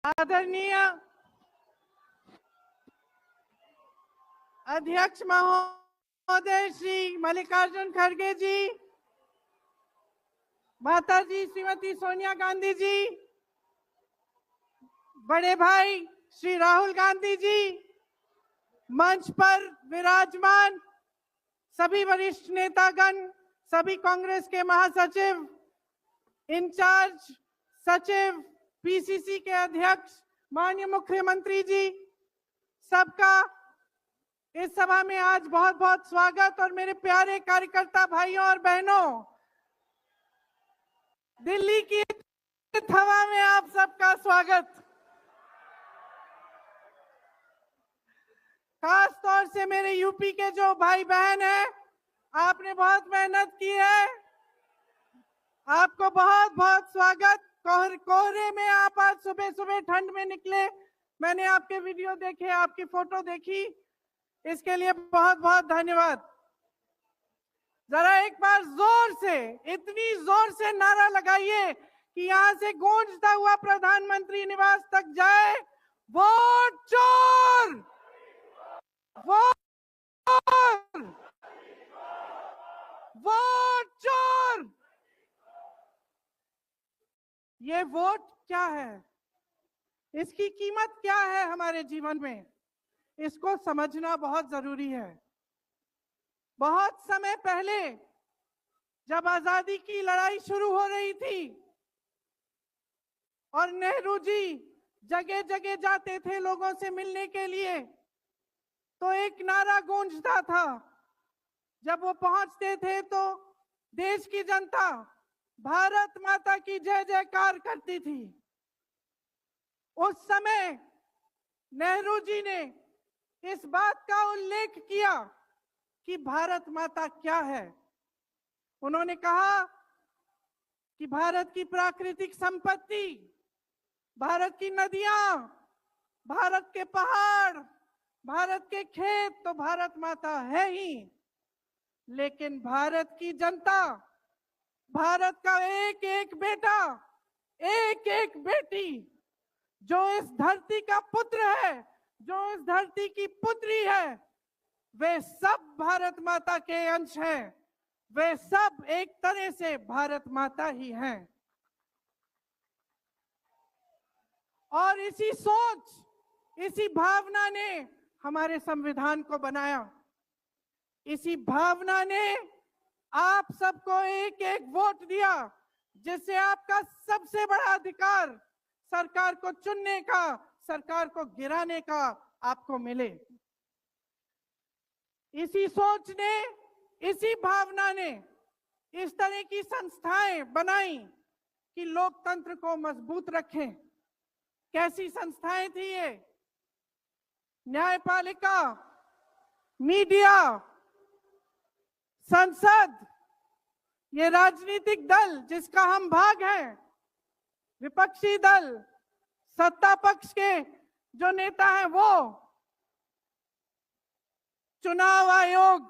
आदरणीय अध्यक्ष महोदय श्री मल्लिकार्जुन खड़गे जी, माता जी श्रीमती सोनिया गांधी जी, बड़े भाई श्री राहुल गांधी जी, मंच पर विराजमान सभी वरिष्ठ नेतागण, सभी कांग्रेस के महासचिव, इंचार्ज सचिव, पीसीसी के अध्यक्ष, माननीय मुख्यमंत्री जी, सबका इस सभा में आज बहुत बहुत स्वागत। और मेरे प्यारे कार्यकर्ता भाइयों और बहनों, दिल्ली की हवा में आप सबका स्वागत। खास तौर से मेरे यूपी के जो भाई बहन हैं, आपने बहुत मेहनत की है, आपको बहुत बहुत स्वागत। कोहरे में आप आज सुबह सुबह ठंड में निकले, मैंने आपके वीडियो देखे, आपकी फोटो देखी, इसके लिए बहुत बहुत धन्यवाद। जरा एक बार जोर से, इतनी जोर से नारा लगाइए कि यहां से गूंजता हुआ प्रधानमंत्री निवास तक जाए, वोट चोर, वोट, वोट चोर। ये वोट क्या है, इसकी कीमत क्या है हमारे जीवन में, इसको समझना बहुत जरूरी है। बहुत समय पहले जब आजादी की लड़ाई शुरू हो रही थी और नेहरू जी जगह जगह जाते थे लोगों से मिलने के लिए, तो एक नारा गूंजता था। जब वो पहुंचते थे तो देश की जनता भारत माता की जय जयकार करती थी। उस समय नेहरू जी ने इस बात का उल्लेख किया कि भारत माता क्या है। उन्होंने कहा कि भारत की प्राकृतिक संपत्ति, भारत की नदियां, भारत के पहाड़, भारत के खेत तो भारत माता है ही, लेकिन भारत की जनता, भारत का एक एक बेटा, एक एक बेटी, जो इस धरती का पुत्र है, जो इस धरती की पुत्री है, वे सब भारत माता के अंश हैं, वे सब एक तरह से भारत माता ही हैं। और इसी सोच, इसी भावना ने हमारे संविधान को बनाया। इसी भावना ने आप सबको एक एक वोट दिया, जिससे आपका सबसे बड़ा अधिकार सरकार को चुनने का, सरकार को गिराने का आपको मिले। इसी सोच ने, इसी भावना ने इस तरह की संस्थाएं बनाई कि लोकतंत्र को मजबूत रखें। कैसी संस्थाएं थी ये? न्यायपालिका, मीडिया, संसद, ये राजनीतिक दल जिसका हम भाग हैं, विपक्षी दल, सत्ता पक्ष के जो नेता हैं वो, चुनाव आयोग,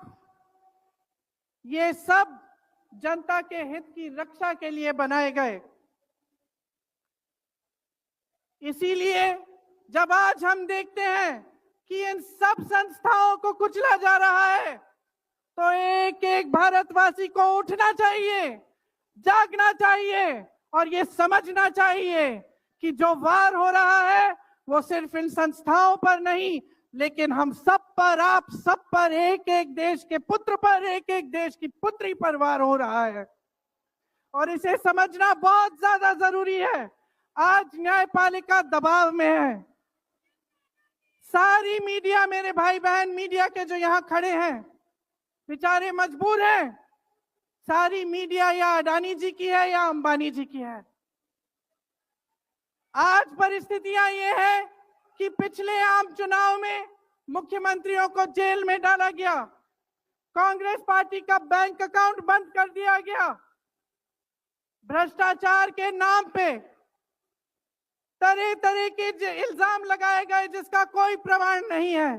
ये सब जनता के हित की रक्षा के लिए बनाए गए। इसीलिए जब आज हम देखते हैं कि इन सब संस्थाओं को कुचला जा रहा है, तो एक एक भारतवासी को उठना चाहिए, जागना चाहिए और ये समझना चाहिए कि जो वार हो रहा है वो सिर्फ इन संस्थाओं पर नहीं, लेकिन हम सब पर, आप सब पर, एक एक देश के पुत्र पर, एक एक देश की पुत्री पर वार हो रहा है। और इसे समझना बहुत ज्यादा जरूरी है। आज न्यायपालिका दबाव में है। सारी मीडिया, मेरे भाई बहन मीडिया के जो यहाँ खड़े हैं, बेचारे मजबूर हैं। सारी मीडिया या अडानी जी की है या अंबानी जी की है। आज परिस्थितियां ये है कि पिछले आम चुनाव में मुख्यमंत्रियों को जेल में डाला गया, कांग्रेस पार्टी का बैंक अकाउंट बंद कर दिया गया, भ्रष्टाचार के नाम पे तरह तरह के इल्जाम लगाए गए जिसका कोई प्रमाण नहीं है।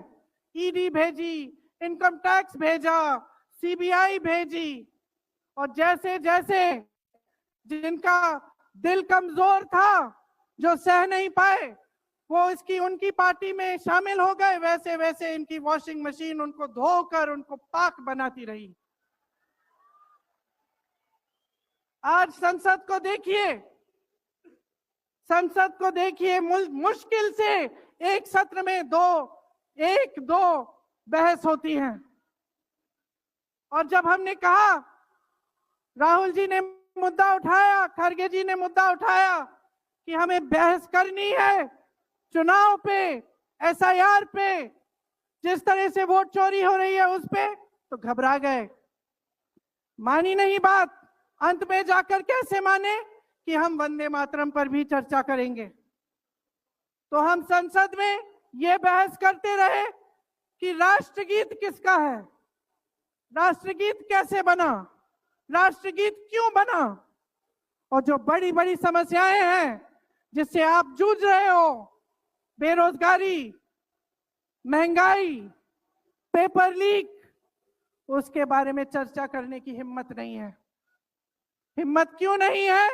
ईडी भेजी, इनकम टैक्स भेजा, सीबीआई भेजी, और जैसे जैसे जिनका दिल कमजोर था जो सह नहीं पाए वो इसकी उनकी पार्टी में शामिल हो गए, वैसे वैसे इनकी वॉशिंग मशीन उनको धोकर उनको पाक बनाती रही। आज संसद को देखिए, संसद को देखिए, मुश्किल से एक सत्र में एक दो बहस होती है। और जब हमने कहा, राहुल जी ने मुद्दा उठाया, खड़गे जी ने मुद्दा उठाया कि हमें बहस करनी है चुनाव पे, एसआईआर पे, जिस तरह से वोट चोरी हो रही है उस पे, तो घबरा गए, मानी नहीं बात। अंत में जाकर कैसे माने कि हम वंदे मातरम पर भी चर्चा करेंगे। तो हम संसद में ये बहस करते रहे कि राष्ट्रगीत किसका है, राष्ट्रगीत कैसे बना, राष्ट्रगीत क्यों बना, और जो बड़ी बड़ी समस्याएं हैं जिससे आप जूझ रहे हो, बेरोजगारी, महंगाई, पेपर लीक, उसके बारे में चर्चा करने की हिम्मत नहीं है। हिम्मत क्यों नहीं है?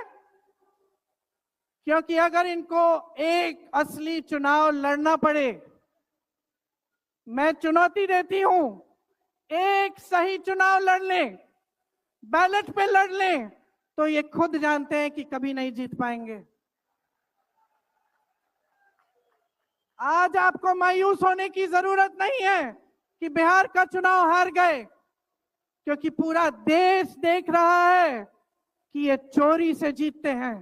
क्योंकि अगर इनको एक असली चुनाव लड़ना पड़े, मैं चुनौती देती हूं, एक सही चुनाव लड़ लें, बैलेट पे लड़ लें, तो ये खुद जानते हैं कि कभी नहीं जीत पाएंगे। आज आपको मायूस होने की जरूरत नहीं है कि बिहार का चुनाव हार गए, क्योंकि पूरा देश देख रहा है कि ये चोरी से जीतते हैं।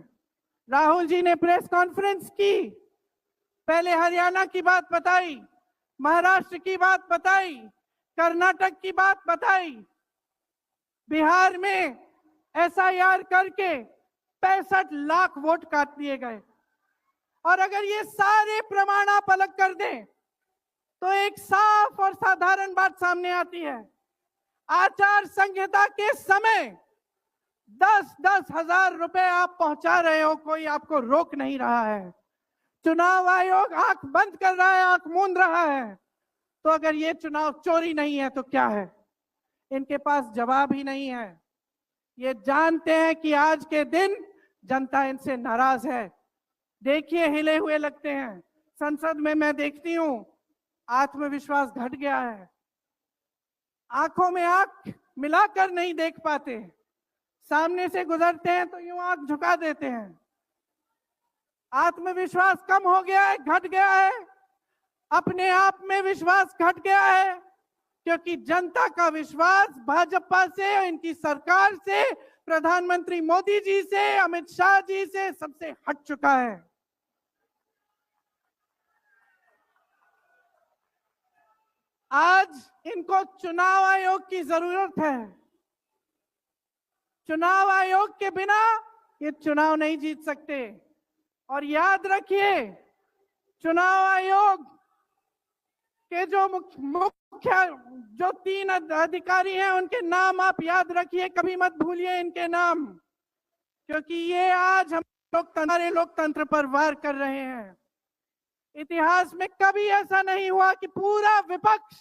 राहुल जी ने प्रेस कॉन्फ्रेंस की, पहले हरियाणा की बात बताई, महाराष्ट्र की बात बताई, कर्नाटक की बात बताई, बिहार में एसआईआर करके 65 लाख वोट काट दिए गए। और अगर ये सारे प्रमाण आप अलग कर दें तो एक साफ और साधारण बात सामने आती है। आचार संहिता के समय 10-10 हजार रुपए आप पहुंचा रहे हो, कोई आपको रोक नहीं रहा है। चुनाव आयोग आंख बंद कर रहा है, आंख मूंद रहा है। तो अगर ये चुनाव चोरी नहीं है तो क्या है? इनके पास जवाब ही नहीं है। ये जानते हैं कि आज के दिन जनता इनसे नाराज है। देखिए, हिले हुए लगते हैं। संसद में मैं देखती हूं, आत्मविश्वास घट गया है, आंखों में आंख मिलाकर नहीं देख पाते, सामने से गुजरते हैं तो यूं आंख झुका देते हैं। आत्मविश्वास कम हो गया है, घट गया है, अपने आप में विश्वास घट गया है, क्योंकि जनता का विश्वास भाजपा से, इनकी सरकार से, प्रधानमंत्री मोदी जी से, अमित शाह जी से सबसे हट चुका है। आज इनको चुनाव आयोग की जरूरत है। चुनाव आयोग के बिना ये चुनाव नहीं जीत सकते। और याद रखिए, चुनाव आयोग के जो मुख्य जो 3 अधिकारी हैं उनके नाम आप याद रखिए, कभी मत भूलिए इनके नाम, क्योंकि ये आज हम लोकतंत्र पर वार कर रहे हैं। इतिहास में कभी ऐसा नहीं हुआ कि पूरा विपक्ष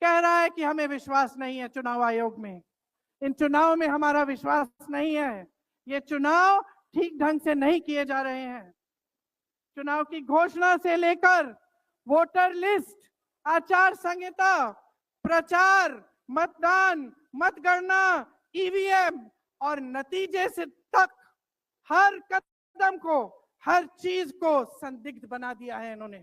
कह रहा है कि हमें विश्वास नहीं है चुनाव आयोग में, इन चुनाव में हमारा विश्वास नहीं है, ये चुनाव ठीक ढंग से नहीं किए जा रहे हैं। चुनाव की घोषणा से लेकर वोटर लिस्ट, आचार संहिता, प्रचार, मतदान, मतगणना, ईवीएम और नतीजे से तक हर कदम को, हर चीज को संदिग्ध बना दिया है इन्होंने।